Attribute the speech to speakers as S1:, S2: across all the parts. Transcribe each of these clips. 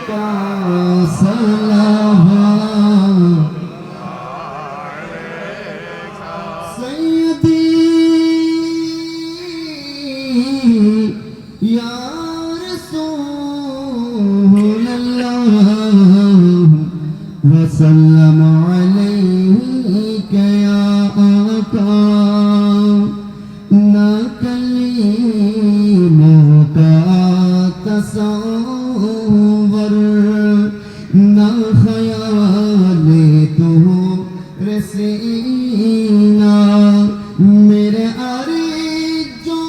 S1: का सलाम सैयदी या रसूल अल्लाह वसल्लम अलैका या आका ना कलीमों का तसव्वुर ना ख्याले तू रसीना मेरे आरज़ू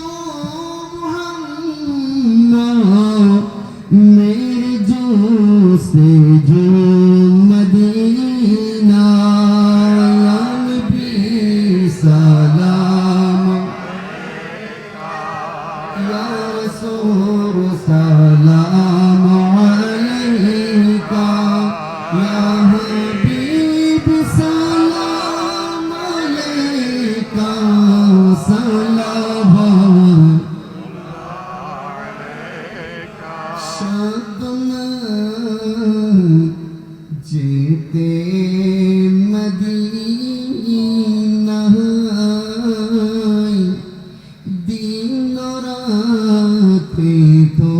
S1: मोहम्मद मेरे जो से जो मदीना या नबी सलाम या रसूल सलाम अलैका या हबीब सलाम अलैका सलाम शब्द जीते मदीना दिन राते तो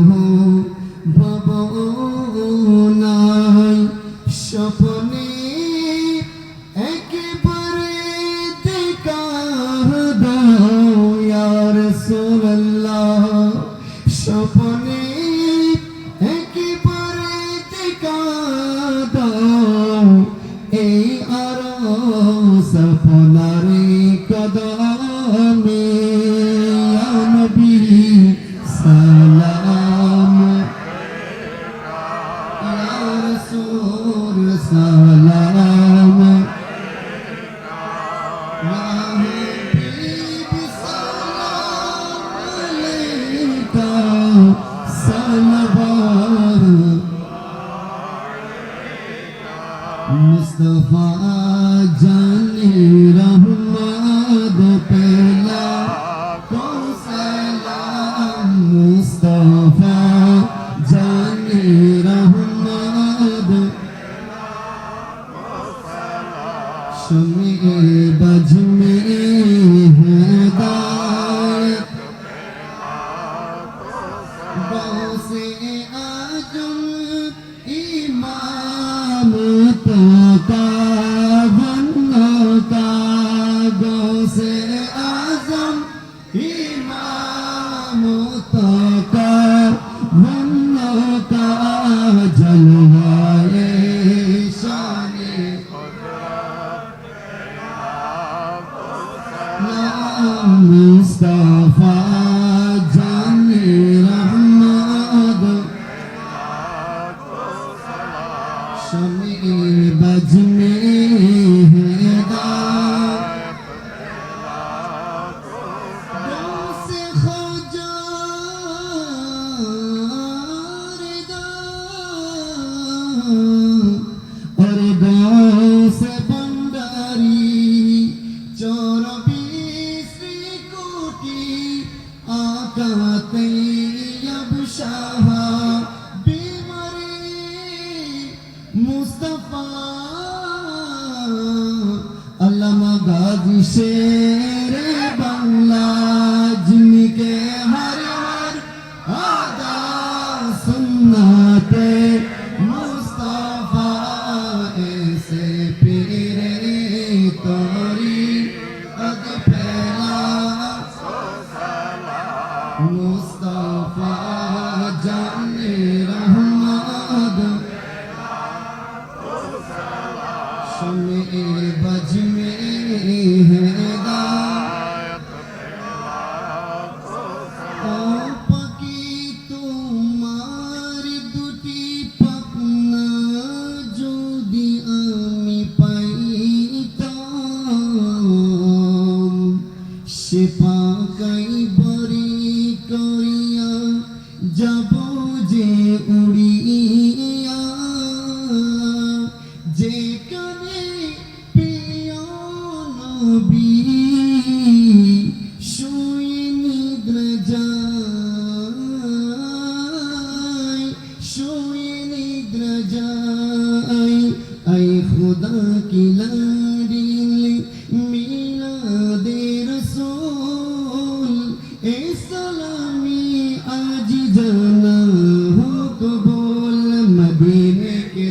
S1: ভাবনায় স্বপ্নে একেবারে দেখা দাও ইয়া রাসূলুল্লাহ স্বপ্নে একেবারে দেখা দাও এই আরশ আপনারে কদমে ইয়া নবী সালাম ইয়া রাসূল সালাম ইয়া হাবিব সালাম আলাইকা সালাম মুস্তাফা জানে রহমত পেলা কো সালাম মুস্তাফা জানে রহমত शम्मे बज में हिदायत गौसे आजम इमाम तो का बन्नो का गौसे आजम इमाम तो का बन्नो का जलवाए शाने मुस्तफा जाने रहमत शम्मे बज में हिदायत से ख्वाजा रिदा और गाँव से बंडारी चौरबी आकाते अब शाह बीमारी मुस्तफा अल्लामा गाजी शेरे बंगला जिनके हर हर आदा सुन्नते मुस्तफा ऐसे पीरे तोरी अद फैला मुस्तफा जाने रहमत शम्मे बज में हिदायत निद्र जाए ऐ खुदा की लाडली मिलादे रसूल ए सलामी आज जाना हो कबूल मदीने के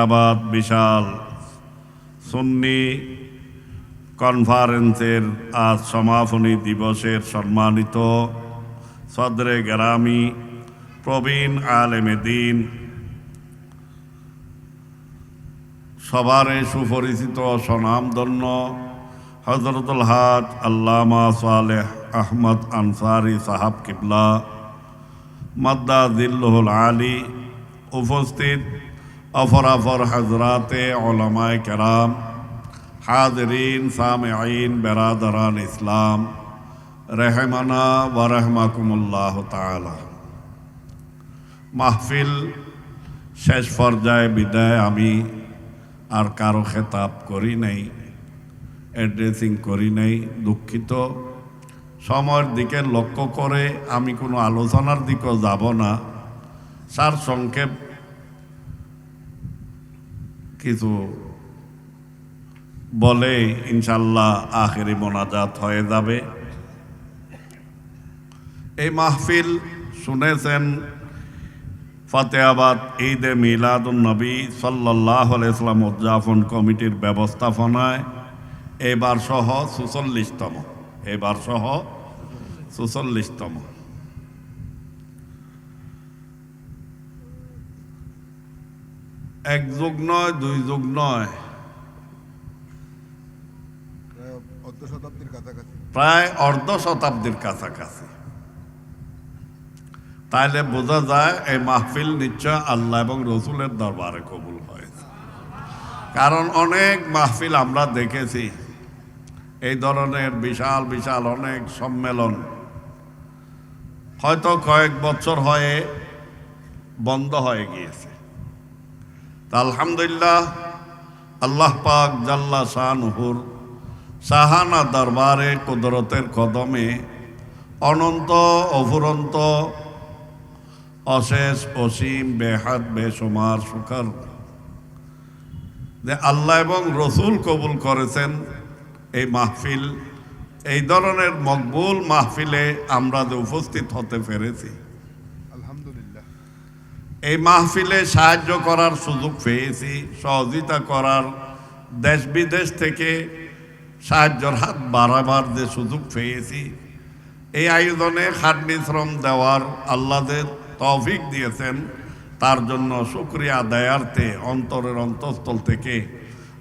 S2: আবাদ বিশাল সুন্নি কনফারেন্সের আজ সমাপনী দিবসের সম্মানিত সদরে গ্রামী প্রবীণ আলেমে দ্বীন সবারে সুপরিচিত স্বনামধন্য হযরতুল হাজ আল্লামা সালেহ আহমদ আনসারী সাহাব কিবলা মাদ্দা জিল্লুহুল আলী, উপস্থিত অফরাফর হজরাতে ওলামায়ে কেরাম, হাজরিন সামেঈন বেরাদারান ইসলাম রেহমানা ওয়া রাহমাকুমুল্লাহ তাআলা। মাহফিল শেষ পর্যায়ে বিদায়। আমি আর কারো খেতাব করি নাই, অ্যাড্রেসিং করি নাই, দুঃখিত। সময়ের দিকে লক্ষ্য করে আমি কোনো আলোচনার দিকেও যাব না। সার সংক্ষেপ কিছু বলে ইনশাল্লাহ আখেরি মোনাজাত হয়ে যাবে। এই মাহফিল শুনেছেন ফতেহাবাদ ঈদে মিলাদুন নবী সাল্লাল্লাহু আলাইহি ওয়াসাল্লাম উদযাপন কমিটির ব্যবস্থাপনায় এবার সহ ৪৪তম, এবার সহ ৪৪তম। এক যুগ নয়, দুই যুগ নয়, প্রায় অর্ধ শতাব্দীর কাছাকাছি। তাইলে বোঝা যায় এই মাহফিল নিশ্চয় আল্লাহ এবং রসুলের দরবারে কবুল হয়েছে। কারণ অনেক মাহফিল আমরা দেখেছি, এই ধরনের বিশাল বিশাল অনেক সম্মেলন হয়তো কয়েক বছর হয়ে বন্ধ হয়ে গিয়েছে। আলহামদুলিল্লাহ, আল্লাহ পাক জাল্লা শানুহুর সাহানা দরবারে কুদরতের কদমে অনন্ত অফুরন্ত অশেষ অসীম বেহাত বেশুমার শুকর যে আল্লাহ এবং রসুল কবুল করেছেন এই মাহফিল। এই ধরনের মকবুল মাহফিলে আমরা যে উপস্থিত হতে পেরেছি,
S3: আলহামদুলিল্লাহ।
S2: এই মাহফিলে সাহায্য করার সুযোগ পেয়েছি, সহযোগিতা করার, দেশ বিদেশ থেকে সাহায্যের হাত বাড়াবার যে সুযোগ পেয়েছি, এই আয়োজনে খাটনি শ্রম দেওয়ার আল্লাহদের তৌফিক দিয়েছেন, তার জন্য শুকরিয়া আদায়ার্থে অন্তরের অন্তঃস্থল থেকে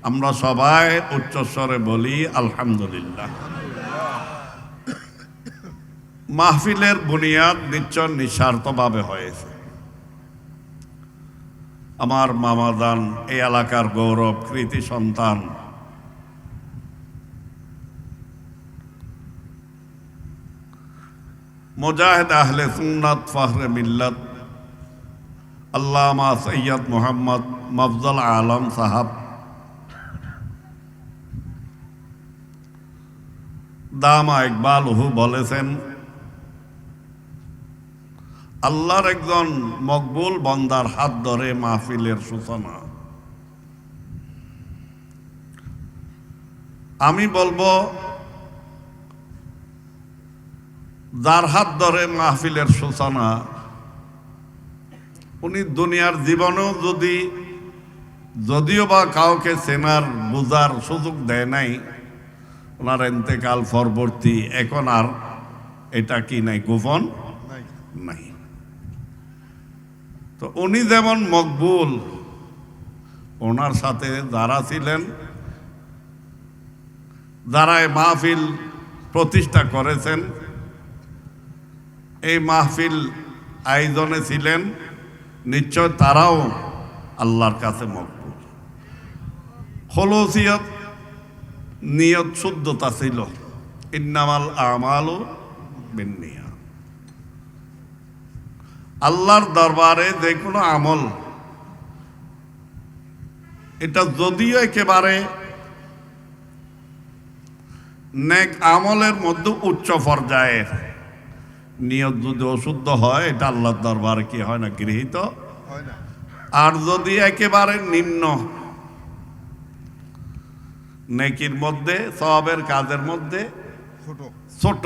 S2: আমরা সবাই উচ্চস্বরে বলি আলহামদুলিল্লাহ। মাহফিলের বুনিয়াদ নিশ্চয় নিঃস্বার্থভাবে হয়েছে। আমার মামাদান, এই এলাকার গৌরব, কৃতি সন্তান মুজাহিদ আহলে সুন্নাত ফখরে মিল্লাত আল্লামা সৈয়দ মোহাম্মদ মফজল আলম সাহাব দামা ইকবালহু বলেছেন, আল্লাহর একজন মকবুল বান্দার হাত ধরে মাহফিলের সূচনা। আমি বলবো, যার হাত ধরে মাহফিলের সূচনা, উনি দুনিয়ার জীবনেও যদিও বা কাউকে চেনার বোঝার সুযোগ দেয় নাই, ওনার ইন্তেকাল পরবর্তী এখন আর এটা কি নাই, গোপন নাই। তো উনি যেমন মকবুল, ওনার সাথে যারা ছিলেন, যারা এই মাহফিল প্রতিষ্ঠা করেছেন, এই মাহফিল আয়োজনে ছিলেন, নিশ্চয় তারাও আল্লাহর কাছে মকবুল। খলুসিয়ত, নিয়ত শুদ্ধতা ছিল। ইন্নামাল আমালু বিন্নিয়াত। আল্লাহর দরবারে যে কোনো আমল, এটা যদিও একেবারে নেক আমলের মধ্যে উচ্চ পর্যায়ের, নিয়ত যদি অশুদ্ধ হয় এটা আল্লাহর দরবারে কি হয় না, গৃহীত
S3: হয় না।
S2: আর যদি একেবারে নিম্ন নেকির মধ্যে, সওয়াবের কাজের মধ্যে
S3: ছোট,
S2: ছোট,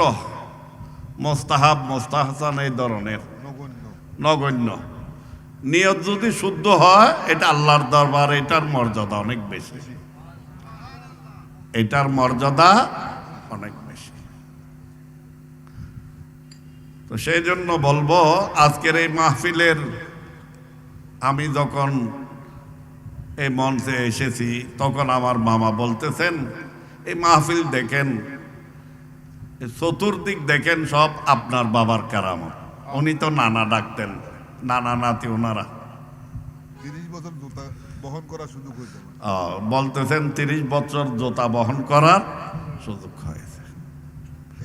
S2: মোস্তাহাব মোস্তাহসান এই ধরনের
S3: নগণ্য।
S2: নগণ্য, নিয়ত যদি শুদ্ধ হয় এটা আল্লাহর দরবারে এটার মর্যাদা অনেক বেশি, এটার মর্যাদা অনেক বেশি। তো সেই জন্য বলবো আজকের এই মাহফিলের, আমি যখন এই মঞ্চে এসেছি তখন আমার মামা বলতেছেন এই মাহফিল দেখেন, চতুর্দিক দেখেন সব আপনার বাবার কারামত। উনি তো নানা ডাকতেন, নানা নাতি ওনারা
S3: 30 বছর জুতা বহন করার সুযোগ হয়েছে আমার।
S2: বলতেছেন 30 বছর জুতা বহন করার সুযোগ হয়েছে।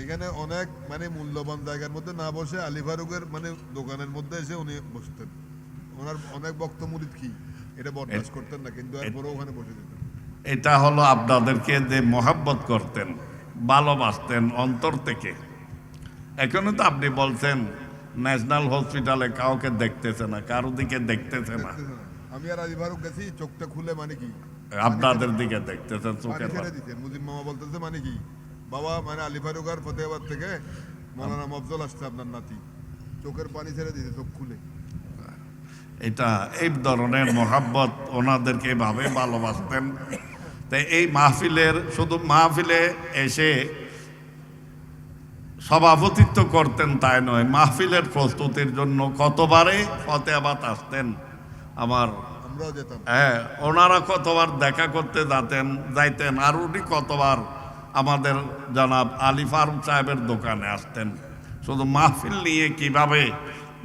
S3: এখানে অনেক মানে মূল্যবান জায়গার মধ্যে না বসে আলী ফারুকের মানে দোকানের মধ্যে এসে উনি বসতেন। ওনার অনেক বক্ত মুরিদ কি এটা বরদাস্ত করতেন না, কিন্তু এরপরেও ওখানে বসে যেতেন।
S2: এটা হলো আপনাদেরকে যে মহাব্বত করতেন, ভালোবাসতেন অন্তর থেকে। এখনো তো আপনি বলছেন ন্যাশনাল হসপিটালে কাউকে দেখতেছে না, কারো দিকে দেখতেছে না,
S3: দেখতেছে না। আমি আর আলী ফারুক গেছি, চোখটা খুলে মানে কি
S2: আপনাদের দিকে দেখতেছেন
S3: পানি
S2: চোখের
S3: ছেড়ে
S2: পানি।
S3: দিতে। মুজিব মামা বলতেছে মানে কি বাবা, মানে আলী ফারুক আর ফতেহাবাদ থেকে মৌলানা মফজল আসছে আপনার নাতি, চোখের পানি ছেড়ে দিতে, চোখ খুলে।
S2: এটা এই ধরনের মহাব্বত, ওনাদেরকে এভাবে ভালোবাসতেন। তাই এই মাহফিলের, শুধু মাহফিলে এসে সভাপতিত্ব করতেন তাই নয়, মাহফিলের প্রস্তুতির জন্য কতবারে ফতেহাবাদ আসতেন আমার।
S3: আমরাও যেতাম।
S2: হ্যাঁ, ওনারা কতবার দেখা করতে যাইতেন, আর উনি কতবার আমাদের জনাব আলী ফারুক সাহেবের দোকানে আসতেন, শুধু মাহফিল নিয়ে কিভাবে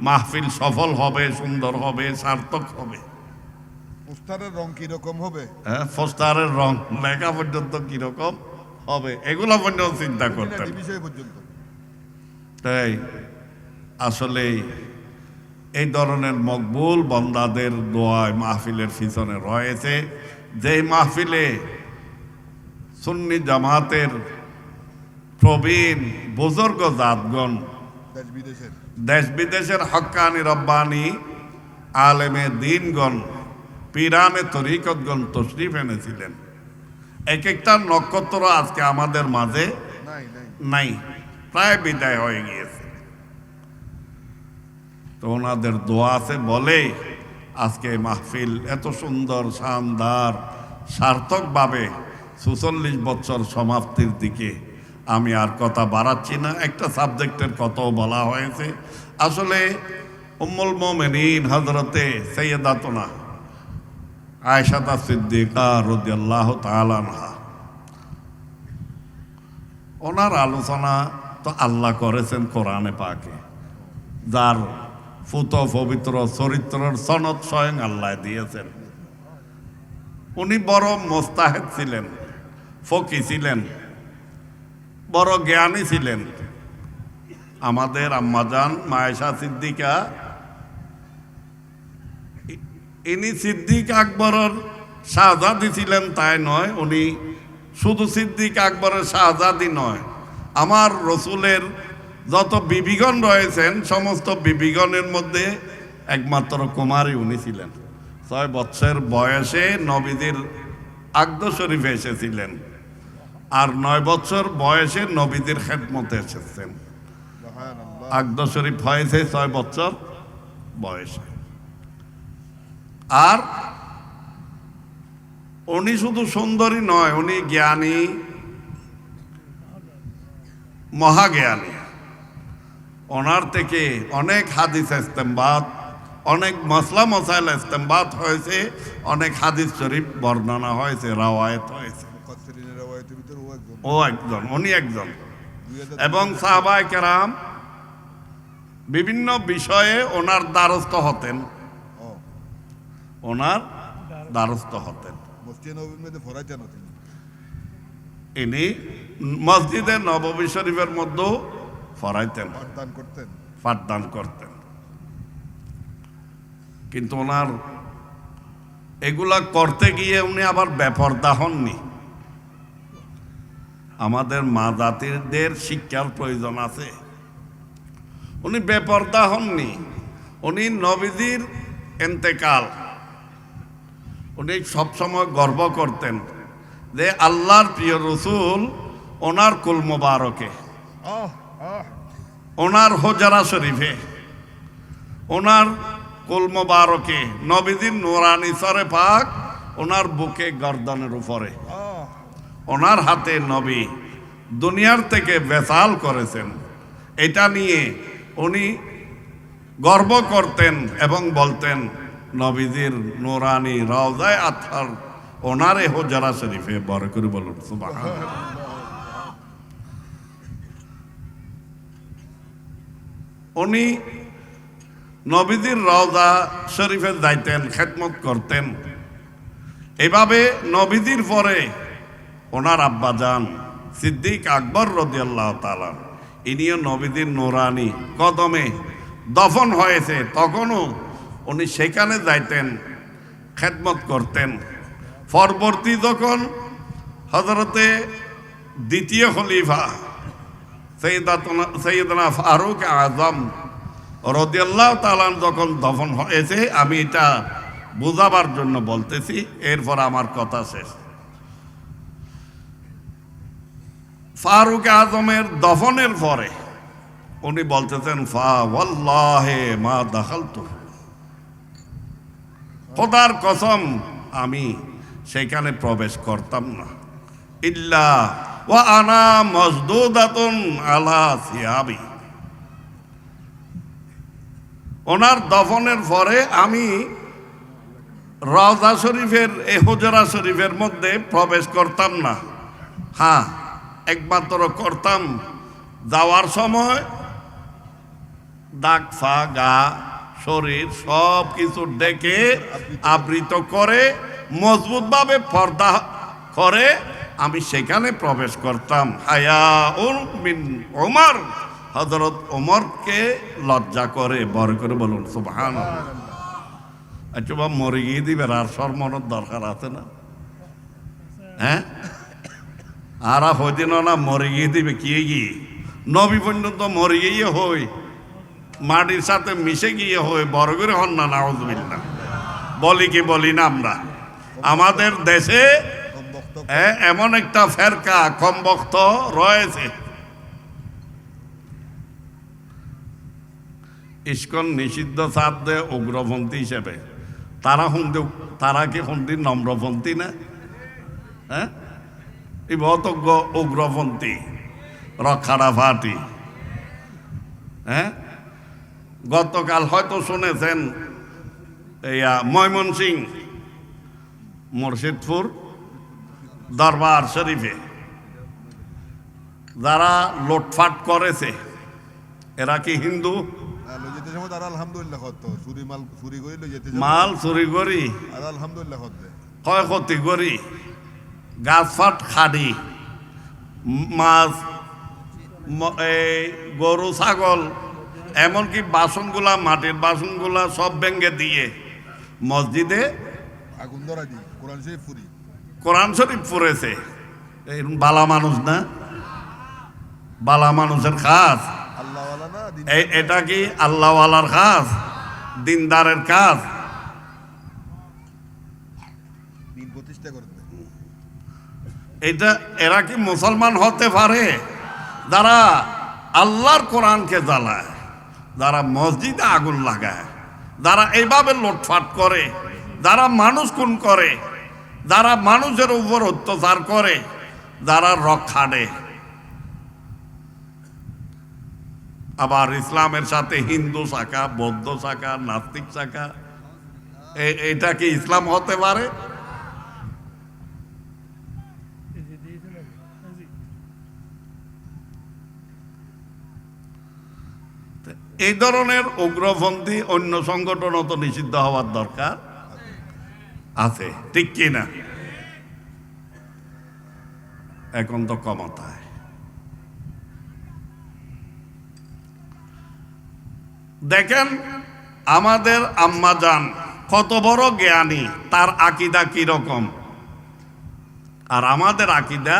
S2: মাহফিল সফল হবে, সুন্দর হবে, সার্থক হবে।
S3: পোস্টারের রং কিরকম হবে,
S2: হ্যাঁ, পোস্টারের রং লেখা পর্যন্ত কিরকম হবে এগুলো পর্যন্ত চিন্তা করতেন।
S3: বিষয় পর্যন্ত।
S2: তাই আসলে এই ধরনের মকবুল বন্দাদের দোয়ায় মাহফিলের পিছনে রয়েছে। যে মাহফিলে সুন্নি জামাতের প্রবীণ বুজুর্গ জাতগণ,
S3: দেশ বিদেশের
S2: দেশ বিদেশের হক্কানি রব্বানি আলেমে দিনগণ, পিরানে তরিকতগণ তশরিফ এনেছিলেন। এক একটা নক্ষত্র আজকে আমাদের মাঝে
S3: নাই নাই
S2: নাই, প্রায় বিদায় হয়ে গিয়েছে। তো ওনাদের দোয়া আছে বলে আজকে মাহফিল এত সুন্দর, শানদার, সার্থকভাবে ৪৪ বছর সমাপ্তির দিকে। আমি আর কথা বাড়াচ্ছি না, একটা সাবজেক্টের কথাও বলা হয়েছে। আসলে উম্মুল মোমিনিন হযরতে সাইয়্যিদাতুনা আয়েশা সিদ্দিকা রাদিয়াল্লাহু তাআলা আনহা, ওনার আলোচনা তো আল্লাহ করেছেন কোরআনে পাকে, যার ফুত পবিত্র চরিত্রের সনদ স্বয়ং আল্লাহ দিয়েছেন। উনি বড় মোস্তাহেদ ছিলেন, ফকি ছিলেন, বড় জ্ঞানী ছিলেন। আমাদের আম্মাজান আয়েশা সিদ্দিকা, ইনি সিদ্দিক আকবরের শাহজাদি ছিলেন তাই নয়, উনি শুধু সিদ্দিক আকবরের শাহজাদি নয়, আমার রসুলের যত বিবিগণ রয়েছেন সমস্ত বিবিগণের মধ্যে একমাত্র কুমারী উনি ছিলেন। 6 বছর বয়সে নবীদের আকদ শরীফে এসেছিলেন, আর 9 বছর বয়সে নবীদের খেদমতে এসেছেন।
S3: সুবহানাল্লাহ।
S2: আকদ শরীফ হয়েছে 6 বছর বয়সে। আর উনি শুধু সুন্দরী নয়, উনি জ্ঞানী, মহাজ্ঞানী। ওনার থেকে অনেক হাদিস ইস্তেমবাত, অনেক মসলা মসাইল ইস্তেমবাত হয়েছে, অনেক হাদিস শরীফ বর্ণনা হয়েছে, রাওয়ায়াত হয়েছে।
S3: মুফাসসিরিনের রাওয়ায়াতের ভিতর
S2: উনি একজন।
S3: 2000
S2: এবং সাহাবায়ে কেরাম বিভিন্ন বিষয়ে ওনার দ্বারস্থ হতেন,
S3: ও
S2: ওনার দ্বারস্থ হতেন।
S3: মসজিদে নববীর মধ্যে ফরাইতেন তিনি।
S2: ইনি মসজিদে নববী শরীফের মধ্যেও ফরাইতেন,
S3: পাঠদান করতেন।
S2: পাঠদান করতেন। কিন্তু ওনার এগুলা করতে গিয়ে উনি আবার বেপরদা হননি। আমাদের মা জাতিদের শিক্ষার প্রয়োজন আছে। উনি বেপরদা হননি, উনি নবীজির ইন্তেকাল উনি সবসময় গর্ব করতেন যে আল্লাহর প্রিয় রসুল ওনার কুল মোবারকে, ওনার হোজারা শরীফে, ওনার কুল মোবারকে নবীজির নুরানি সরে পাক ওনার বুকে গর্দনের উপরে, ওনার হাতে নবী দুনিয়ার থেকে বেসাল করেছেন। এটা নিয়ে উনি গর্ব করতেন এবং বলতেন নবীজির নুরানি রওজায়ে আতহার ওনারে হোজারা শরীফে বর করে বলুন সুবহানাল্লাহ। উনি নবীজির রওজা শরীফে যাইতেন, খেদমত করতেন। এভাবে নবীজির পরে ওনার আব্বাজান সিদ্দিক আকবর রাদিয়াল্লাহু তাআলা ইনিও নবীজির নুরানি কদমে দফন হয়েছে, তখনও উনি সেখানে যাইতেন, খেদমত করতেন। পরবর্তী যখন হযরতে দ্বিতীয় খলিফা সৈয়দনা ফারুক আজম রাদিয়াল্লাহু তাআলা যখন দফন হয়েছে, আমি এটা বুঝাবার জন্য বলতেছি, এরপর আমার কথা শেষ। ফারুক আজমের দফনের পরে উনি বলতেছেন ফা ওয়াল্লাহি মা দাখালতু, খোদার কসম আমি সেখানে প্রবেশ করতাম না, ইল্লা ওয়া আনা মসদুদাতুন আলা সিয়াবি। ওনার দফনের পরে আমি রওজা শরীফের এই হুজরা শরীফের মধ্যে প্রবেশ করতাম না। হ্যাঁ, একমাত্র করতাম যাওয়ার সময় দাগ ফা গা শরীর সব কিছু ডেকে আবৃত করে মজবুতভাবে পর্দা করে আমি সেখানে প্রবেশ করতাম। হায়াউন মিন ওমর, হযরত ওমরকে লজ্জা করে বর করে বলুন সুবহানাল্লাহ। আচ্ছা বাবা, মরে গিয়ে দিবে আর শর্মনের দরকার আছে না? হ্যাঁ, আর হইদিন না মরে গিয়ে দিবে কি গিয়ে নবী পর্যন্ত মরে গিয়ে হই, মাটির সাথে মিশে গিয়ে হয়ে বড় করে হন না, নাউযুবিল্লাহ। বলি কি বলি না আমরা? আমাদের দেশে এমন একটা ফেরকা কমবক্ত রয়েছে, ইস্কন নিষিদ্ধ সাধ্যে উগ্রপন্থী হিসেবে। তারা কি হুন্দির নম্রপন্থী না? হ্যাঁ, এই বতজ্ঞ উগ্রপন্থী রক্ষারা পার্টি। হ্যাঁ, গতকাল হয়তো শুনেছেন ময়মনসিং মুর্শিদপুর দরবার শরীফে যারা লুটপাট করেছে, এরা কি হিন্দু? মাল চুরি করি, ক্ষয়ক্ষতি করি, গাছপাট খাড়ি, মাছ, গরু ছাগল, এমনকি বাসনগুলা, মাটির বাসনগুলা সব ভেঙে দিয়ে মসজিদে কোরআন শরীফ পড়েছে। বালা মানুষ না? বালা মানুষের কাজ এটা কি আল্লাহওয়ালার কাজ, দিনদারের কাজ? এটা এরা কি মুসলমান হতে পারে? যারা আল্লাহর কোরআনকে জ্বালায়, যারা মসজিদে আগুন লাগায়, যারা এইভাবে লুটপাট করে, যারা মানুষ খুন করে, যারা মানুষের উপর অত্যাচার করে, যারা রক্ষাড়ে, আবার ইসলামের সাথে হিন্দু শাখা, বৌদ্ধ শাখা, নাস্তিক শাখা, এটা কি ইসলাম হতে পারে? এই ধরনের উগ্রপন্থী অন্য সংগঠনও তো নিষিদ্ধ হওয়ার দরকার আছে, ঠিক কিনা? এখন তো ক্ষমতায়। দেখেন আমাদের আম্মাজান কত বড় জ্ঞানী, তার আকীদা কি রকম। আর আমাদের আকীদা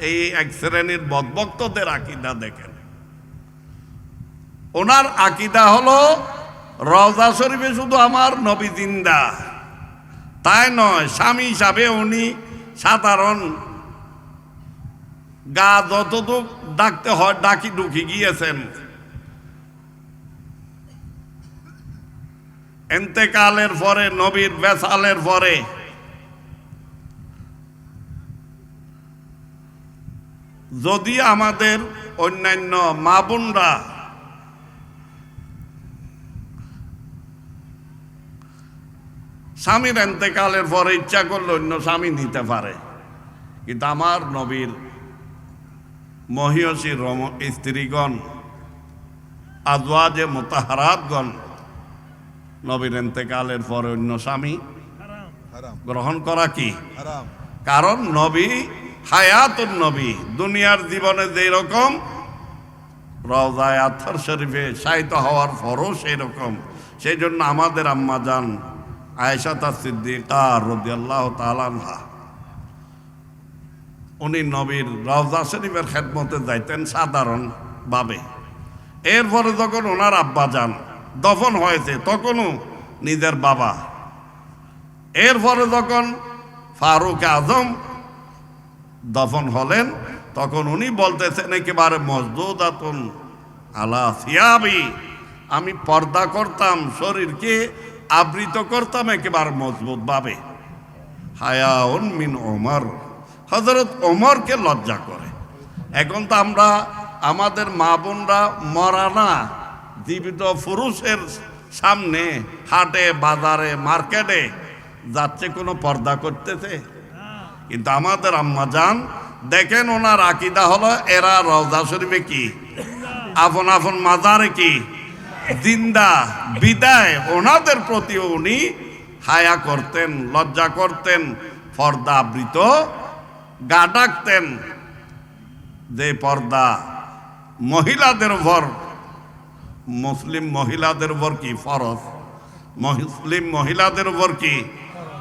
S2: এই এক শ্রেণীর বদভক্তদের আকীদা দেখেন। ওনার আকীদা হলো রওজা শরীফে শুধু আমার নবী জিন্দা, তাই নয়, স্বামী হিসাবে উনি সাধারণ গা যতটুক ডাকতে হয় ডাকি ঢুকি গিয়েছেন। এন্তেকালের পরে, নবীর বেসালের পরে যদি আমাদের অন্যান্য মা বোনরা স্বামীর এন্তেকালের পরে ইচ্ছা করলে অন্য স্বামী নিতে পারে, কিন্তু আমার নবীর মহিয়সী স্ত্রীগণ, আজওয়াজে মুতাহারাতগণ নবীর এন্তেকালের পরে অন্য স্বামী
S3: হারাম
S2: গ্রহণ করা কি
S3: হারাম।
S2: কারণ নবী হায়াতুন নবী, দুনিয়ার জীবনে যেই রকম রওজায়ে আতহার শরীফে শায়িত হওয়ার পরও সেই রকম। সেই জন্য আমাদের আম্মা জান আয়েশা সিদ্দিকা রাদিয়াল্লাহু তাআলা আনহা, উনি নবীর রওজা শরীফের খেদমতে যাইতেন সাধারণ ভাবে। এরপরে যখন ওনার আব্বা যান দফন হয়েছে, তখনও নিজের বাবা। এরপরে যখন ফারুক আজম দফন হলেন, তখন উনি বলতেছেন একেবারে মজদুদাতুন আলা সিয়াবি, আমি পর্দা করতাম, শরীরকে আবৃত করতাম একেবারে মজবুত ভাবে। হায়াউন মিন ওমর, হযরত ওমরকে লজ্জা করে। এখন তো আমরা আমাদের মা বোনরা মরা না, জীবিত পুরুষের সামনে হাটে বাজারে মার্কেটে যাচ্ছে, কোনো পর্দা করতেছে? কিন্তু আমাদের আম্মা জান দেখেন, ওনার আকীদা হলো এরা রওজা শরীফে কি আপন আপন মাজারে কি জিন্দা, বিদায় ওনাদের প্রতি উনি হায়া করতেন, লজ্জা করতেন, পর্দা আবৃত গা ডাকতেন। যে পর্দা মহিলাদের উপর, মুসলিম মহিলাদের উপর কি ফরজ, মুসলিম মহিলাদের উপর কি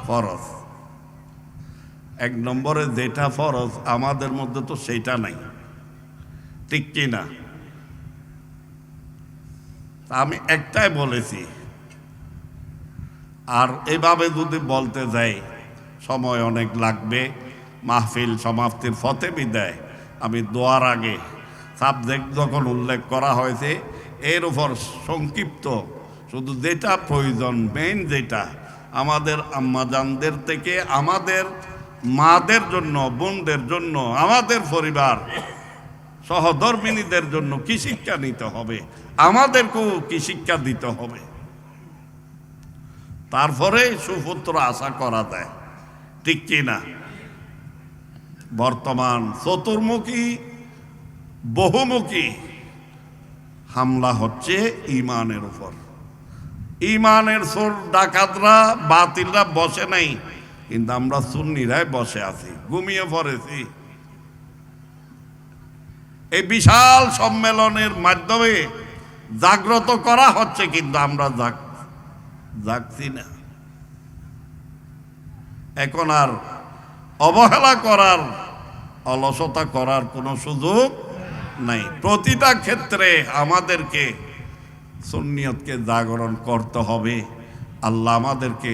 S2: ফরজ। এক নম্বরে যেটা ফরজ আমাদের মধ্যে তো সেইটা নাই, ঠিক কি না? আমি একটাই বলেছি, আর এভাবে যদি বলতে যাই সময় অনেক লাগবে। মাহফিল সমাপ্তির পথে বিদায়, আমি দোয়ার আগে সাবজেক্ট যখন উল্লেখ করা হয়েছে এর উপর সংক্ষিপ্ত শুধু যেটা প্রয়োজন, মেইন যেটা আমাদের আম্মাজানদের থেকে আমাদের মাদের জন্য, বোনদের জন্য, আমাদের পরিবার সহধর্মিনীদের জন্য কি শিক্ষা নিতে হবে, আমাদেরকেও কি শিক্ষা দিতে হবে, তারপরে সুপুত্র আশা করা যায়, ঠিক কি না? বর্তমান চতুর্মুখী বহুমুখী হামলা হচ্ছে ইমানের উপর। ইমানের চোর ডাকাতরা বাতিলরা বসে নাই, কিন্তু আমরা সুন্নিরাই বসে আছি, ঘুমিয়ে পড়েছি। এই বিশাল সম্মেলনের মাধ্যমে জাগ্রত করা হচ্ছে, কিন্তু আমরা জাগছি না। এখন আর অবহেলা করার, অলসতা করার কোনো সুযোগ নাই। প্রতিটা ক্ষেত্রে আমাদেরকে সুন্নিয়তকে জাগরণ করতে হবে। আল্লাহ আমাদেরকে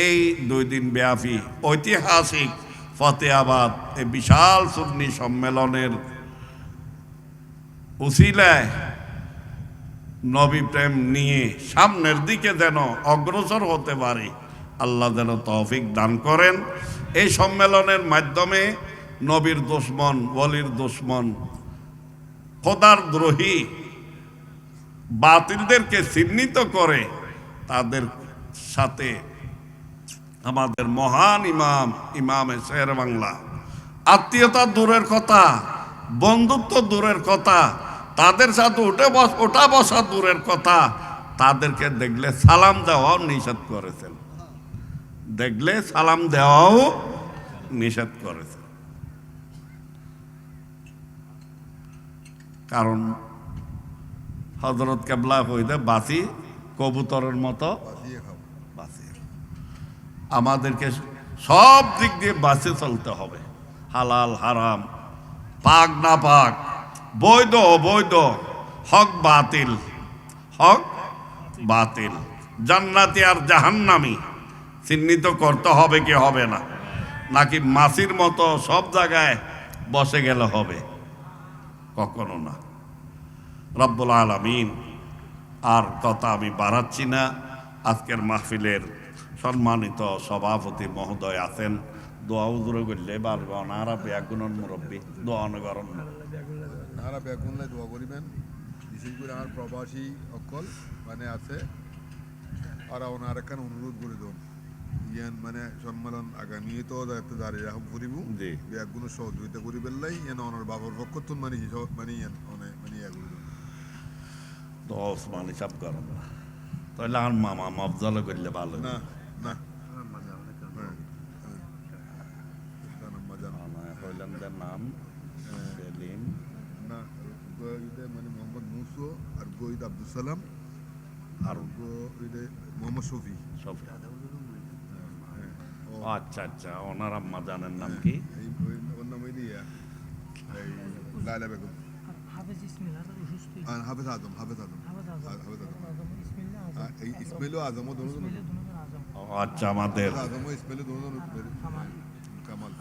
S2: এই 2 দিন ব্যাপী ঐতিহাসিক ফতেহাবাদ এই বিশাল সুন্নি সম্মেলনের উসিলায় নবী প্রেম নিয়ে সামনের দিকে যেন অগ্রসর হতে পারে, আল্লাহ যেন তৌফিক দান করেন। এই সম্মেলনের মাধ্যমে নবীর দুশমন, ওলির দুশমন, খোদার দ্রোহী বাতিলদেরকে চিহ্নিত করে তাদের সাথে আমাদের মহান ইমামে শের বাংলা, আত্মীয়তা দূরের কথা, বন্ধুত্ব দূরের কথা, তাদের সাথে ওঠা বসা দূরের কথা, তাদেরকে দেখলে সালাম দেওয়াও নিষেধ করেছেন, দেখলে সালাম দেওয়াও নিষেধ করেছেন। কারণ হযরত কেবলা হইতে বাসি কবুতরের মতো
S3: বাঁচিয়ে খাও।
S2: বাঁচিয়ে। আমাদেরকে সব দিক দিয়ে বাঁচে চলতে হবে। হালাল হারাম, পাক না পাক, বৈধ অবৈধ, হক বাতিল, হক বাতিল, জান্নাতি আর জাহান্নামি চিহ্নিত করতে হবে কি হবে না, নাকি মাছির মতো সব জায়গায় বসে গেলে হবে? কখনো না। রব্বুল আলামিন, আর কথা আমি বাড়াচ্ছি না। আজকের মাহফিলের সম্মানিত সভাপতি মহোদয় আছেন, দোয়া উজুরে করলে পারবে ওনারা ব্যাগুণন মুরব্বী, দোয়া অনুকরণ
S3: আপনারা বেগুনলে দোয়া করিবেন, বিশেষ করে আমার প্রবাসী অকল মানে আছে, আর ওনার একখান অনুরোধ করে দেন ইয়ান মানে সম্মেলন আগামী তো দায়িত্ব দাঁড়িয়ে রাখব করিব
S2: জি
S3: ব্যাগুন সহযোগিতা করি বেললাই ইয়ান ওনার বাবার পক্ষ তো মানে মানে ইয়ান মানে ইয়া করে দেন
S2: দোয়া ওসমান হিসাব করেন না, তাহলে আর মামা মফজলে করলে ভালো।
S3: না না
S2: হইলেন নাম সেলিম
S3: না মানে মোহাম্মদ মুসো আর গহিদ আব্দুল সালাম আর মোহাম্মদ শফি।
S2: আচ্ছা আচ্ছা, ওনার আম্মা জানেন নাম কি?
S3: ওর নাম এই লাইলা বেগম, হাফেজ আজম, এই ইসমাইল আজমও দুজন,
S2: আচ্ছা আমাদের
S3: আজমও ইসমাইল দুজন কামাল।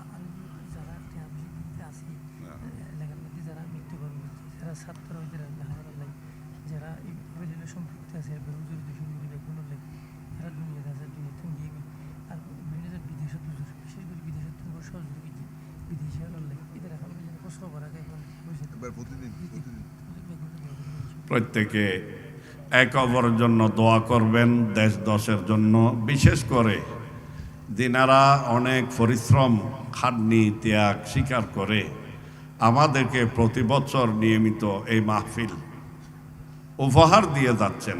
S4: যারা সম্পৃক্ত আছে তারা দুনিয়াতে আছে, দুনিয়াতে গিয়ে আর বিভিন্ন বিদেশত বিশেষ করে বিদেশত সহযোগী বিদেশি এদের এখন কষ্ট করা যায়
S3: প্রতিদিন
S2: প্রত্যেকে এক অপরের জন্য দোয়া করবেন, দেশ দশের জন্য। বিশেষ করে দিনারা অনেক পরিশ্রম খাটনি ত্যাগ স্বীকার করে আমাদেরকে প্রতি বছর নিয়মিত এই মাহফিল উপহার দিয়ে যাচ্ছেন,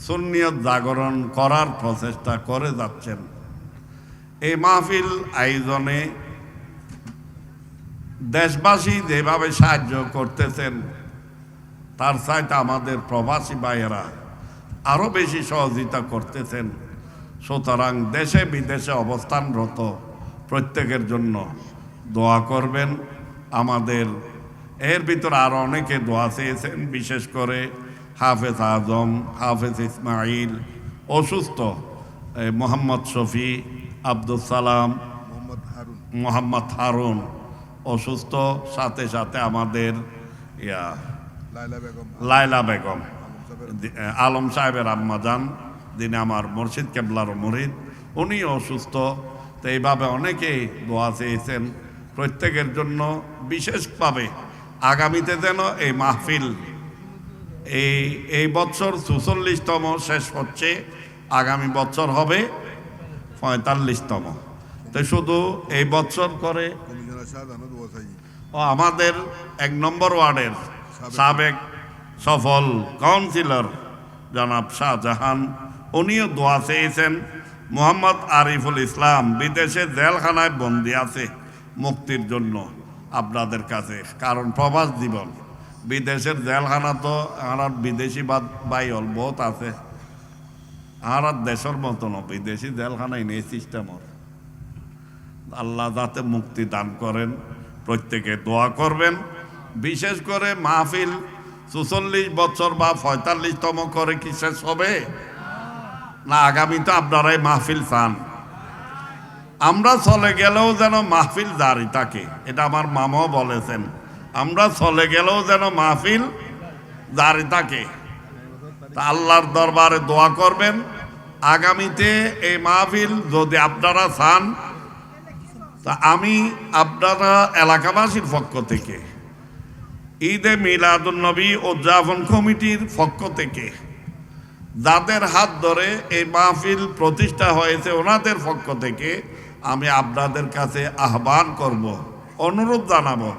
S2: সুন্নিয়ত জাগরণ করার প্রচেষ্টা করে যাচ্ছেন। এই মাহফিল আয়োজনে দেশবাসী যেভাবে সাহায্য করতেছেন, তার চাইতে আমাদের প্রবাসী ভাইয়েরা আরও বেশি সহযোগিতা করতেছেন। সুতরাং দেশে বিদেশে অবস্থানরত প্রত্যেকের জন্য দোয়া করবেন। আমাদের এর ভিতরে আরও অনেকে দোয়া চেয়েছেন, বিশেষ করে হাফেজ আজম, হাফেজ ইসমাইল অসুস্থ, মোহাম্মদ শফি, আব্দুল সালাম, মোহাম্মদ হারুন অসুস্থ, সাথে সাথে আমাদের লাইলা বেগম, আলম সাহেবের আম্মা যান, যিনি আমার মুর্শিদ কেবলার মুরিদ, উনি অসুস্থ। তো এইভাবে অনেকেই দোয়া চেয়েছেন প্রত্যেকের জন্য। বিশেষভাবে আগামীতে যেন এই মাহফিল এই বছর ৪৪তম শেষ হচ্ছে, আগামী বছর হবে ৪৫তম। তো শুধু এই বছর করে আমাদের ১ নম্বর ওয়ার্ডের সাবেক সফল কাউন্সিলর জনাব শাহজাহান, উনিও দোয়া চেয়েছেন। মোহাম্মদ আরিফুল ইসলাম বিদেশে জেলখানায় বন্দী আছে, মুক্তির জন্য আপনাদের কাছে, কারণ প্রবাস জীবন, বিদেশের জেলখানা তো আর বিদেশি বাইল বহুত আছে, আর দেশের মতন বিদেশি জেলখানায় নেই সিস্টেমর। আল্লাহ যাতে মুক্তি দান করেন, প্রত্যেকে দোয়া করবেন। বিশেষ করে মাহফিল ৪৪ বছর বা ৪৫তম করে কি শেষ হবে না? আগামীতে আপনারাই মাহফিল চান, আমরা চলে গেলেও যেন মাহফিল জারি থাকে, এটা আমার মামাও বলেছেন। আমরা চলে গেলেও যেন মাহফিল জারি থাকে। তা আল্লাহর দরবারে দোয়া করবেন আগামীতে এই মাহফিল যদি আপনারা চান। তা আমি আপনারা এলাকাবাসীর পক্ষ থেকে, ঈদে মিলাদুন্নবী উদযাপন কমিটির পক্ষ থেকে যাদের হাত ধরে এই মাহফিল প্রতিষ্ঠা হয়েছে, ওনাদের পক্ষ থেকে আমি আপনাদের কাছে আহ্বান করব, অনুরোধ জানাবো,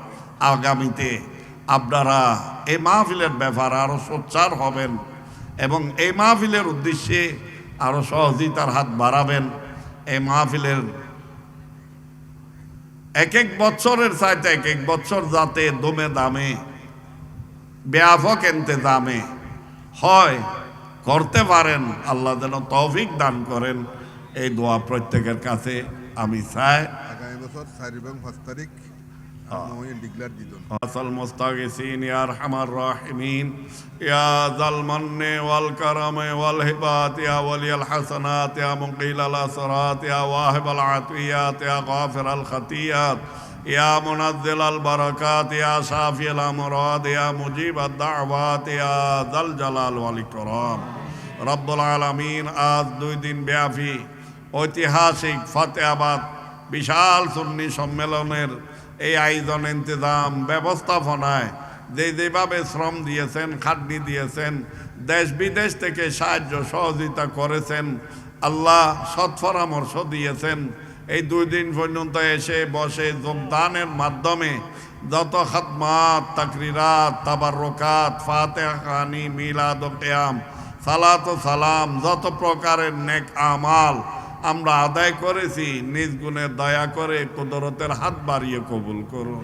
S2: আগামীতে আপনারা এই মাহফিলের ব্যাপারে আরও সোচ্চার হবেন এবং এই মাহফিলের উদ্দেশ্যে আরও সহযোগিতার হাত বাড়াবেন। এই মাহফিলের এক এক বছরের চাইতে এক এক বছর যাতে দমে দামে ব্যাপক ইন্তেজামে হয় করতে পারেন, আল্লাহ যেন তৌফিক দান করেন। এই দোয়া প্রত্যেকের কাছে আমি চাই।
S3: আগামী বছর 4 এবং 5 তারিখ আমি ডিক্লেয়ার দিলাম।
S2: আসল মুস্তাগিসিন ইয়া আরহামার রাহিমিন ইয়া যাল মান্নি ওয়াল কারামি ওয়াল হিবাত ইয়া ওয়ালিয়াল হাসানাত ইয়া মুকিলাল আসরাত ইয়া ওয়াহিবাল আতিয়াত ইয়া গাফিরাল খাতিয়াত ইয়া মুনাজ্জিলাল বারাকাত ইয়া শাফিয়াল আমরাদ ইয়া মুজিবাদ দাওয়াত ইয়া যাল জালাল ওয়াল ইকরাম। রব্বুল আলামিন আজ 2 দিন ব্যাপী ঐতিহাসিক ফতেহাবাদ বিশাল সুন্নি সম্মেলনের এই আয়োজন ইন্তজাম ব্যবস্থাপনায় যেভাবে শ্রম দিয়েছেন, খাটনি দিয়েছেন, দেশ বিদেশ থেকে সাহায্য সহযোগিতা করেছেন, আল্লাহ সৎ পরামর্শ দিয়েছেন, এই 2 দিন পর্যন্ত এসে বসে যোগদানের মাধ্যমে যত খাতমাত, তাকরিরাত, তাবাররুকাত, ফাতিহা খানি, মিলাদ ও কিয়াম, সালাত ও সালাম, যত প্রকারের নেক আমাল আমরা আদায় করেছি, নিজ গুণে দয়া করে কুদরতের হাত বাড়িয়ে কবুল করুন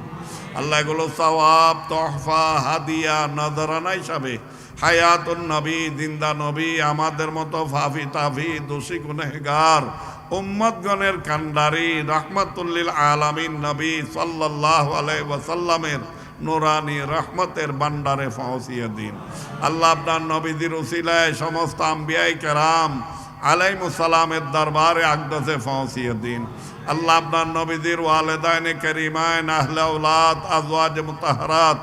S2: আল্লাহ। এগুলো সওয়াব, তোহফা, হাদিয়া, নজরানা হিসাবে হায়াতুন নবী, জিন্দা নবী, আমাদের মতো ফাফি তাফি দোষী গুনেহগার উম্মতগণের কান্ডারি রহমাতুল্লিল আলামিন নবী সাল্লাল্লাহু আলাইহি ওয়াসাল্লামের নুরানি রহমতের ভান্ডারে পৌঁছিয়ে দিন আল্লাহ। আপনার নবীদের উসিলায় সমস্ত আম্বিয়ায়ে কেরাম আলাইহিমুস সালামের দরবারে আকদাসে পৌঁছিয়ে দিন আল্লাহ। আপনার নবীদের ওয়ালিদাইনে কারিমাইন, আহলে আওলাদ, আজওয়াজ মুতাহহারাত,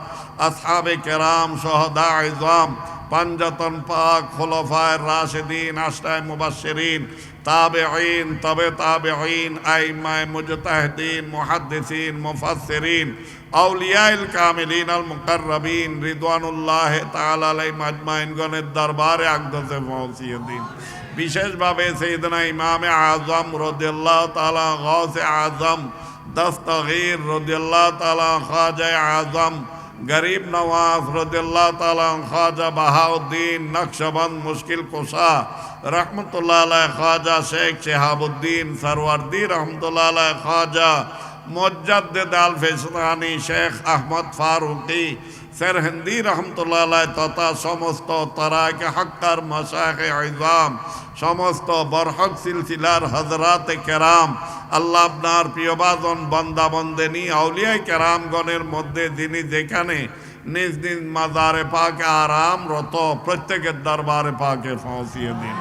S2: আসহাবে কেরাম, শুহাদা ইজম, পাঞ্জাতন পাক, খুলাফায়ে রাশিদিন, আশরায়ে মুবাশশিরিন, তাবেঈন, তবে তাবেঈন, আইম্মায়ে মুজতাহিদিন, মুহাদ্দিসিন, মুফাসসিরিন, আউলিয়াইল কামিলিন আল মুকাররাবিন রিদওয়ানুল্লাহ তাআলা আলাইহিম আজমাইন গণের দরবারে আকদাসে পৌঁছিয়ে দিন। বিশেষভাবে সাইয়েদনা ইমামে আজম রাদিয়াল্লাহু তাআলা গাউসে আজম দস্তগীর রাদিয়াল্লাহু তাআলা খাজা আজম গরিব নওয়াজ রাদিয়াল্লাহু তাআলা খাজা বাহাউদ্দিন নকশবন্দ মুশকিল কুশা রহমতুল্লাহ আলাইহি খাজা শেখ শিহাবুদ্দিন সরওয়ার্দী রহমতুল্লাহ আলাইহি খাজা মুজাদ্দিদ আল ফিসানি শেখ আহমদ ফারুকি সেরহিন্দি রহমতুল্লাহ আলাইহি তথা সমস্ত তারাকে হক্কার মাশায়েখে ইজাম, সমস্ত বরহক সিলসিলার হযরতে কেরাম, আল্লাহ আপনার প্রিয়ভাজন বান্দা বান্দিনী আউলিয়ায়ে কেরামগণের মধ্যে যিনি যেখানে নিজ নিজ মাজারে পাকে আরামরত প্রত্যেকের দরবারে পাকে পৌঁছিয়ে দিন।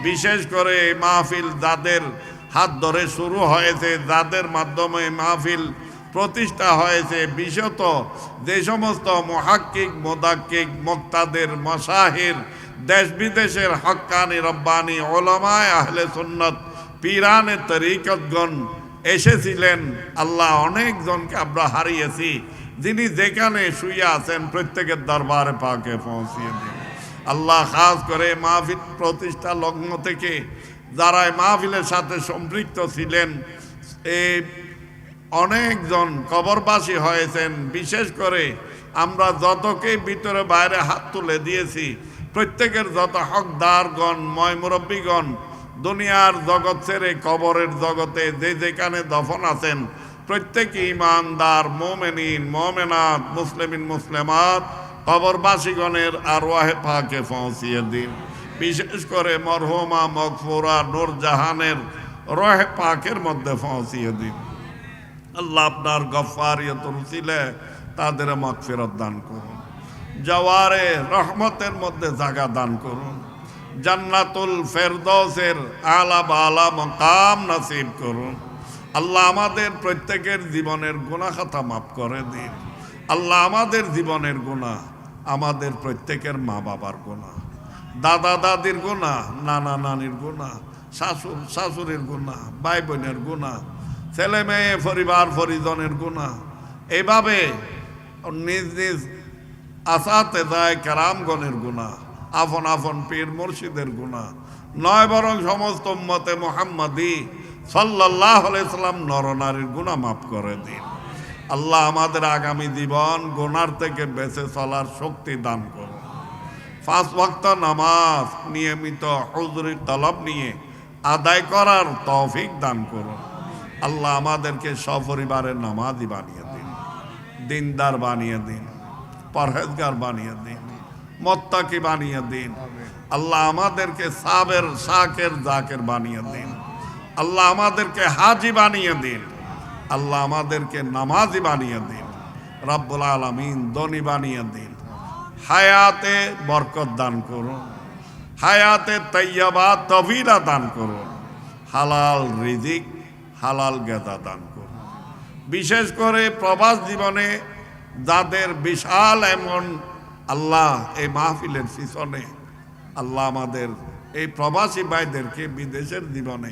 S2: বিশেষ করে এই মাহফিল যাদের হাত ধরে শুরু হয়েছে, যাদের মাধ্যমে মাহফিল প্রতিষ্ঠা হয়েছে, বিশেষত যে সমস্ত মুহাক্কিক, মুদাক্কিক, মুক্তাদের, মাশাহির, দেশ বিদেশের হক্কানি রব্বানি উলামায়ে আহলে সুন্নাত, পীরানে তরিকতগণ এসেছিলেন, আল্লাহ অনেকজনকে আমরা হারিয়েছি, যিনি যেখানে শুয়ে আছেন প্রত্যেকের দরবারে পাকে পৌঁছিয়ে দিন আল্লাহ। খাস করে মাহফিল প্রতিষ্ঠা লগ্ন থেকে যারা মাহফিলের সাথে সম্পৃক্ত ছিলেন, এই অনেকজন কবরবাসী হয়েছেন। বিশেষ করে আমরা যতকে ভিতরে বাইরে হাত তুলে দিয়েছি, প্রত্যেকের যত হকদারগণ, ময় মুরব্বীগণ দুনিয়ার জগৎ ছেড়ে কবরের জগতে যে যেখানে দফন আছেন, প্রত্যেকে ইমানদার মোমেনিন মোমেনাত, মুসলিমিন মুসলিমাত কবরবাসীগণের আরওয়াহে পাকে পৌঁছিয়ে দিন। বিশেষ করে মরহুমা মগফুরা নূরজাহানের রহে পাকের মধ্যে পৌঁছিয়ে দিন আল্লাহ। আপনার গফফারিয়তের উসিলে তাদের মাগফিরাত দান করুন, জওয়ারে রহমতের মধ্যে জায়গা দান করুন, জান্নাতুল ফেরদৌসের আলা বালা মাকাম নসিব করুন আল্লাহ। আমাদের প্রত্যেকের জীবনের গুনাহ খাতা মাফ করে দিন আল্লাহ। আমাদের জীবনের গুনাহ, আমাদের প্রত্যেকের মা বাবার গুনাহ, দাদা দাদির গুনাহ, নানা নানির গুনাহ, শাশুড় শাশুড়ির গুনাহ, ভাই বোনের গুনাহ, ছেলে মেয়ে পরিবার পরিজনের গুনাহ, এইভাবে নিজ নিজ আসাতেজায়ে কেরামগণের গুনাহ, আপন আপন পীর মুর্শিদের গুনাহ নয়, বরং সমস্ত উম্মতে মুহাম্মাদি সাল্লাল্লাহু আলাইহি সাল্লাম নরনারীর গুনাহ মাফ করে দিন আল্লাহ। আমাদের আগামী জীবন গুনার থেকে বেঁচে চলার শক্তি দান করুন। 5 ওয়াক্ত নামাজ নিয়মিত হুজুরি তলব নিয়ে আদায় করার তৌফিক দান করুন আল্লাহ। আমাদেরকে সপরিবারের নামাজি বানিয়ে দিন, দিনদার বানিয়ে দিন, পরহেজগার বানিয়ে দিন, মুত্তাকি বানিয়ে দিন আল্লাহ। আমাদেরকে সাবের শাকের জাকের বানিয়ে দিন আল্লাহ আমাদেরকে হাজি বানিয়ে দিন, আল্লাহ আমাদেরকে নামাজি বানিয়ে দিন, রব্বুল আলামিন ধনী বানিয়ে দিন, হায়াতে বরকত দান করুন, হায়াতে তৈয়বা তবিরা দান করুন, হালাল রিজিক হালাল গেদা দান করুন। বিশেষ করে প্রবাস জীবনে যাদের বিশাল এমন আল্লাহ এই মাহফিলের পিছনে আল্লাহ আমাদের এই প্রবাসী ভাইদেরকে বিদেশের জীবনে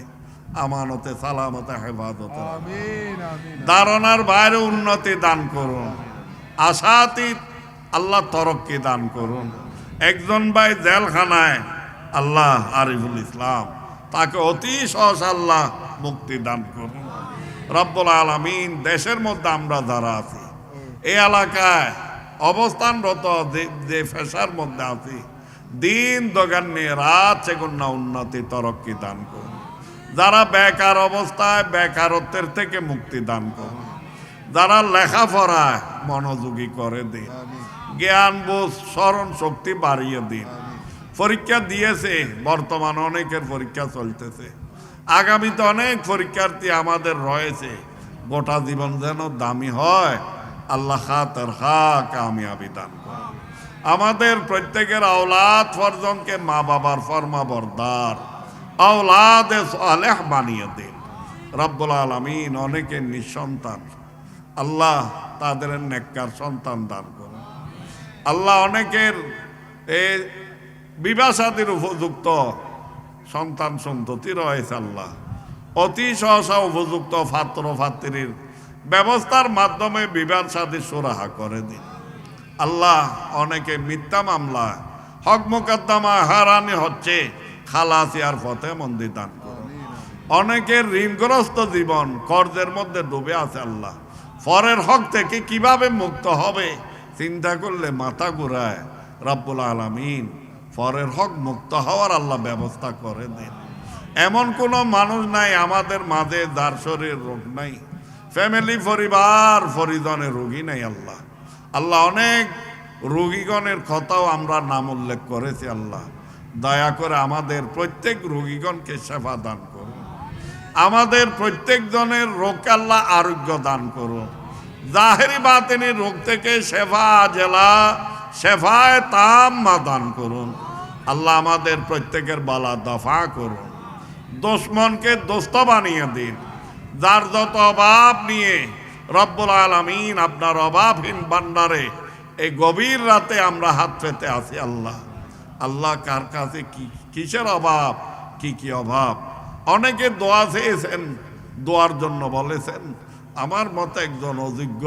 S2: আমানতে সালামতে হেফাজতে
S3: আমিন আমিন
S2: ধারণার বাইরে উন্নতি দান করুন, আশাতীত আল্লাহ তরক্কি দান করুন। একজন ভাই জেলখানায় আল্লাহ আরিফুল ইসলাম, তাকে অতি সহজ আল্লাহ মুক্তি দান করুন। রব্বুল আলামিন দেশের মধ্যে আমরা যারা আছি, এই এলাকায় অবস্থানরত যে পেশার মধ্যে আছি, দিন দোকান নিয়ে রাত সেগুন্না উন্নতি তরক্কি দান করুন। যারা বেকার অবস্থায় বেকারত্বের থেকে মুক্তি দান করুন, যারা লেখাপড়ায় মনোযোগী করে দিন, জ্ঞান বোধ স্মরণ শক্তি বাড়িয়ে দিন। পরীক্ষা দিয়েছে, বর্তমানে অনেকের পরীক্ষা চলতেছে, আগামীতে অনেক পরীক্ষার্থী আমাদের রয়েছে, গোটা জীবন যেন দামি হয়, আল্লাহ খাতের খা কামিয়াবি দান করুন। আমাদের প্রত্যেকের আওলাদ ফরজনকে মা বাবার ফরমা বরদার আওলাদে সালেহ বানিয়ে দিন। রব্বুল আলামিন অনেকের নিঃসন্তান, আল্লাহ তাদের নেককার সন্তান দান করুন। আল্লাহ অনেকের এই বিবাহ শাদীর উপযুক্ত সন্তান সন্ততি রয়েছে, আল্লাহ অতি সহসা উপযুক্ত পাত্র পাত্রীর ব্যবস্থার মাধ্যমে বিবাহ শাদী সুরাহা করে দিন। আল্লাহ অনেকে মিথ্যা মামলা হক মোকদ্দমা হারানি হচ্ছে, খালাসিয়ার পথে মন্দির দান করুন। অনেকের ঋণগ্রস্ত জীবন কর্জের মধ্যে ডুবে আছে, আল্লাহ পরের হক থেকে কিভাবে মুক্ত হবে চিন্তা করলে মাথা ঘুরায়। রব্বুল আলামিন পরের হক মুক্ত হওয়ার আল্লাহ ব্যবস্থা করে দিন। এমন কোনো মানুষ নাই আমাদের মাঝে যার শরীর রোগ নাই, ফ্যামিলি পরিবার পরিজনের রোগী নাই। আল্লাহ আল্লাহ অনেক রোগীগণের কথাও আমরা নাম উল্লেখ করেছি, আল্লাহ দয়া করে আমাদের প্রত্যেক রোগীগণকে সেবা দান করুন। আমাদের প্রত্যেক জনের রোগকে আল্লাহ আরোগ্য দান করুন। জাহেরি বাতিনি রোগ থেকে সেবা জেলা সেফায় তাম্মা দান করুন। আল্লাহ আমাদের প্রত্যেকের বালা দফা করুন। দুশমনকে দোস্ত বানিয়ে দিন। যার যত অভাব নিয়ে রব্বুল আলামিন আপনার অভাবহীন ভান্ডারে এই গভীর রাতে আমরা হাত পেতে আছি, আল্লাহ আল্লাহ কার কাছে কি কিসের অভাব, কি কি অভাব। অনেকে দোয়া চেয়েছেন, দোয়ার জন্য বলেছেন। আমার মতো একজন অযোগ্য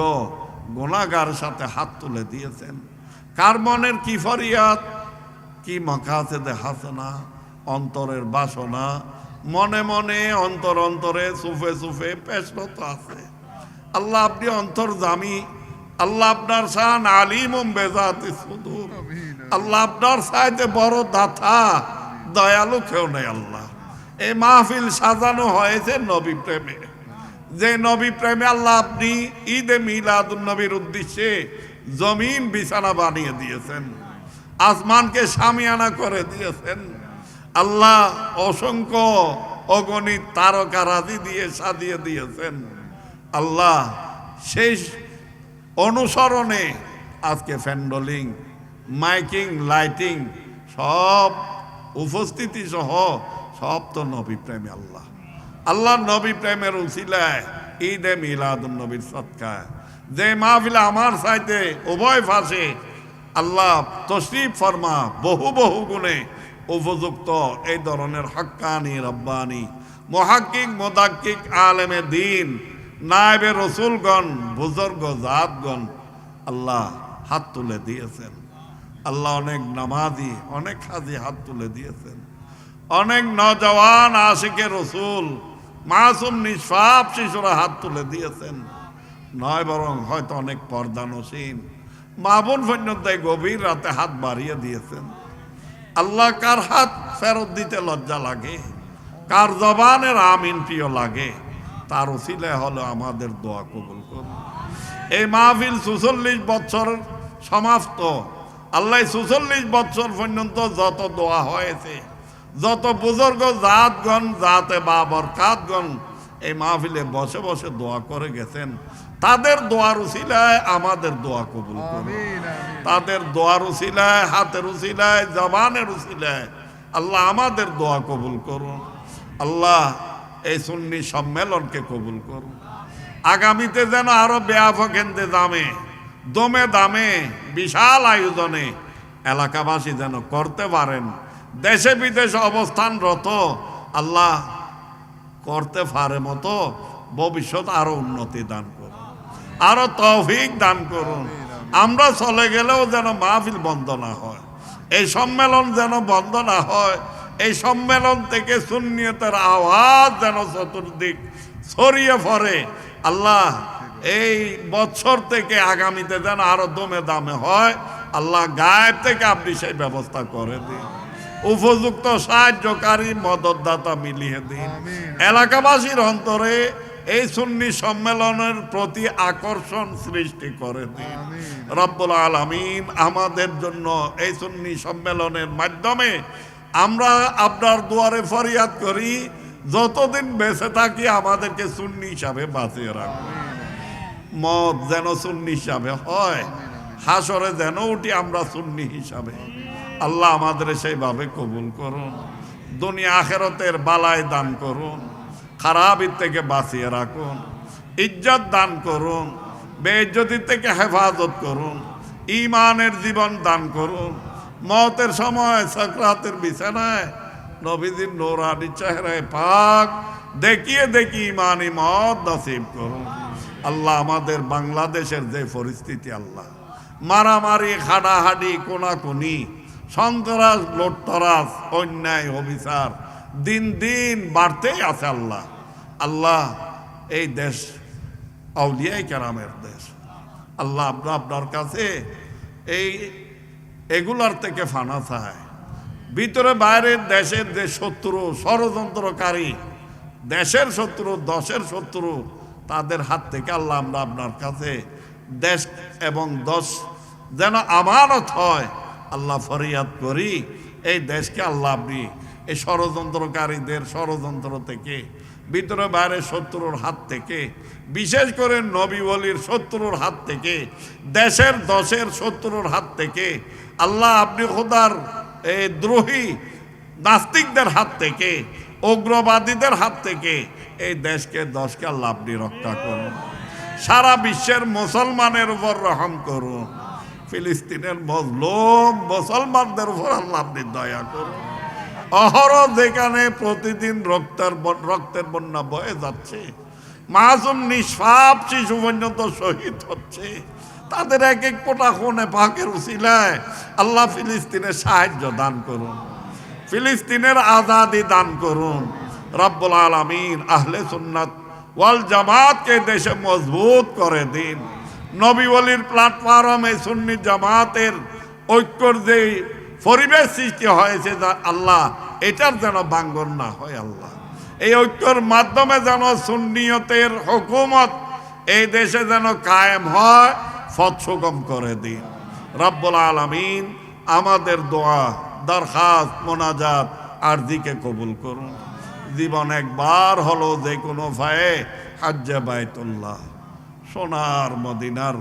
S2: গুনাহগার সাথে হাত তুলে দিয়েছেন। কার মনের কি ফরিয়াদ, কি মাকাসেদে হাসানা, অন্তরের বাসনা, মনে মনে অন্তর অন্তরে সুফে সুফে পেশরত আছে। আল্লাহ আপনি অন্তর্জামী, আল্লাহ আপনার শান আলিম বেজাতি সুদূর। আল্লাহ আপনার চাইতে বড় দাতা দয়ালু কেউ নেই। আল্লাহ এই মাহফিল সাজানো হয়েছে নবী প্রেমে, যে নবী প্রেমে আল্লাহ আপনি ঈদে মিলাদুন নবীর উদ্দেশ্যে জমিন বিছানা বানিয়ে দিয়েছেন, আসমানকে শামিয়ানা করে দিয়েছেন। আল্লাহ অসংখ্য অগণিত তারকারাজি দিয়ে সাজিয়ে দিয়েছেন। আল্লাহ শেষ অনুসরণে আজকে ফ্যান্ডলিং, মাইকিং, লাইটিং সব উপস্থিতি সহ সব তো নবী প্রেমে। আল্লাহ আল্লাহ নবী প্রেমের উসিলায় ঈদে মিলাদুন নবীর সৎকায় যে মাহফিলে আমার চাইতে উভয় ফাঁসে আল্লাহ তশরিফ ফরমা বহু বহু গুণে উপযুক্ত এই ধরনের হক্কানি রব্বানি মুহাক্কিক মুদাক্কিক আলেমে দিন নায়েবে রসুলগণ বুজুর্গ জাতগণ আল্লাহ হাত তুলে দিয়েছেন। আল্লাহ অনেক নামাজি অনেক হাজি হাত তুলে দিয়েছেন। অনেক নওজওয়ান আশিকে রসুল মাসুম নিষ্পাপ শিশুরা হাত তুলে দিয়েছেন। নয় বরং হয়তো অনেক পর্দানসীন মা বোন পর্যন্ত গভীর রাতে হাত বাড়িয়ে দিয়েছেন। আল্লাহ কার হাত ফেরত দিতে লজ্জা লাগে, কার জবানের আমিন প্রিয় লাগে, তার উসিলায় হলো আমাদের দোয়া কবুল করুন। এই মাহফিল ৪৪ বছর সমাপ্ত। আল্লাহ ৪৪ বছর পর্যন্ত যত দোয়া হয়েছে যত বুজুর্গ জাতগণ জাতে বা বরকাতগণ এই মাহফিলে বসে বসে দোয়া করে গেছেন, তাদের দোয়ার উসিলায় আমাদের দোয়া কবুল করুন।
S3: আমিন আমিন
S2: তাদের দোয়ার উসিলায়, হাতের উসিলায়, জবানের উসিলায় আল্লাহ আমাদের দোয়া কবুল করুন। আল্লাহ এই সুন্নি সম্মেলনকে কবুল করুন। আগামীতে যেন আরো ব্যাপকেন্দ্রে দমে দামে বিশাল আয়োজনে এলাকাবাসী যেন করতে পারেন, দেশে বিদেশে অবস্থানরত আল্লাহ করতে পারে মতো ভবিষ্যৎ আরো উন্নতি দান করুন, আরো তৌফিক দান করুন। আমরা চলে গেলেও যেন মাহফিল বন্ধ না হয়, এই সম্মেলন যেন বন্ধ না হয়, এই সম্মেলন থেকে সুন্নিয়তের আওয়াজ যেন চতুর্দিক ছড়িয়ে পড়ে। আল্লাহ এই বছর থেকে আগামীতে যেন আরো দমে দামে হয়, আল্লাহ গায়েব থেকে আপনি সেই ব্যবস্থা করে দিন। উপযুক্ত সাহায্যকারী মদতদাতা মিলিয়ে দিন। এলাকাবাসীর অন্তরে এই সুন্নি সম্মেলনের প্রতি আকর্ষণ সৃষ্টি করে দিন। রব্বুল আলামিন আমাদের জন্য এই সুন্নি সম্মেলনের মাধ্যমে আমরা আপনার দুয়ারে ফরিয়াদ করি, যতদিন বেঁচে থাকি আমাদেরকে সুন্নি হিসাবে বাঁচিয়ে রাখুন। মত যেন সুন্নি হিসাবে হয়, হাসরে যেন উঠি আমরা সুন্নি হিসাবে। আল্লাহ আমাদের সেইভাবে কবুল করুন। দুনিয়া আখেরাতের বালায় দান করুন, খারাপের থেকে বাঁচিয়ে রাখুন, ইজ্জত দান করুন, বেইজ্জতি থেকে হেফাজত করুন, ঈমানের জীবন দান করুন। মওতের সময় সাকরাতের বিছানায় নবীজির নূরানি চেহারায় পাক দেখিয়ে ঈমানি মওত নসিব করুন। আল্লাহ আমাদের বাংলাদেশের যে পরিস্থিতি, আল্লাহ মারামারি, হাডাহাডি, কোনাকুনি, সন্ত্রাস, লুটতরাজ, অন্যায়, অবিচার দিন দিন বাড়তেই আছে। আল্লাহ আল্লাহ এই দেশ আউলিয়ায়ে কেরামের দেশ। আল্লাহ আমরা আপনার কাছে এগুলার থেকে ফানা চায়। ভিতরে বাইরের দেশের যে শত্রু, ষড়যন্ত্রকারী, দেশের শত্রু, দশের শত্রু, তাদের হাত থেকে আল্লাহ আমরা আপনার কাছে দেশ এবং দশ যেন আমানত হয় আল্লাহ ফরিয়াদ করি। এই দেশকে আল্লাহ আপনি এই ষড়যন্ত্রকারীদের ষড়যন্ত্র থেকে, ভিতরে বাইরে শত্রুর হাত থেকে, বিশেষ করে নবী ওলির শত্রুর হাত থেকে, দেশের দশের শত্রুর হাত থেকে আল্লাহ আপনি খোদার এই দ্রোহী নাস্তিকদের হাত থেকে, উগ্রবাদীদের হাত থেকে এই দেশকে দশকে আল্লাহ আপনি রক্ষা করুন। সারা বিশ্বের মুসলমানের উপর রহম করুন। ফিলিস্তিনের মজলুম মুসলমানদের উপর আল্লাহ আপনি দয়া করুন। অহরহ যেখানে প্রতিদিন রক্তের বন্যা বয়ে যাচ্ছে, মাসুম নিষ্পাপ শিশু পর্যন্ত শহীদ হচ্ছে, তাদের এক এক ফোঁটা খুনে পাকের উসিলায় আল্লাহ ফিলিস্তিনের সাহায্য দান করুন, ফিলিস্তিনের আজাদি দান করুন। রব্বুল আলামিন আহলে সুন্নাত ওয়াল জামাতকে দেশে মজবুত করে দিন। নবী ওলির প্ল্যাটফর্মে সুন্নি জামাতের ঐক্যর যে পরিবেশ সৃষ্টি হয়েছে, আল্লাহ এটার যেন ভাঙ্গন না হয়। আল্লাহ এই ঐক্যর মাধ্যমে যেন সুন্নিয়তের হুকুমত এই দেশে যেন কায়েম হয়, পথ সুগম করে দিন। রব্বুল আলামিন আমাদের দোয়া, দরখাস্ত, মোনাজাত আরজিকে কবুল করুন। জীবন একবার হলো যে কোনো ভাইয়ে হজ্জে বাইতুল্লাহ, সোনার মদিনার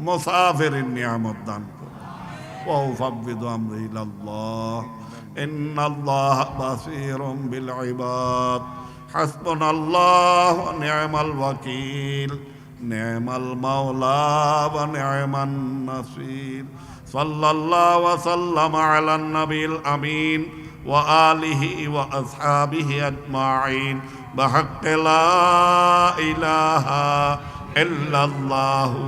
S2: মুসাফিরের নিয়ামত দান করুন। ওয়াউফাবিদু আমরি ইলাল্লাহ, ইন্নাল্লাহ বাসীরুম বিল ইবাদ, হাসবুনাল্লাহু ওয়া নি'মাল ওয়াকিল, নি'মাল মাওলা ওয়া নি'মান নাসির। সাল্লাল্লাহু ওয়া সাল্লামা আলান নবিয়িল আমিন ওয়া আলিহি ওয়া আসহাবিহি আজমাইন বিহাক্কি লা ইলাহা ইল্লাল্লাহু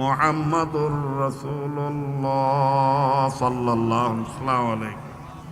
S2: মুহাম্মাদুর রাসূলুল্লাহ সাল্লাল্লাহু আলাইহি ওয়া সাল্লাম।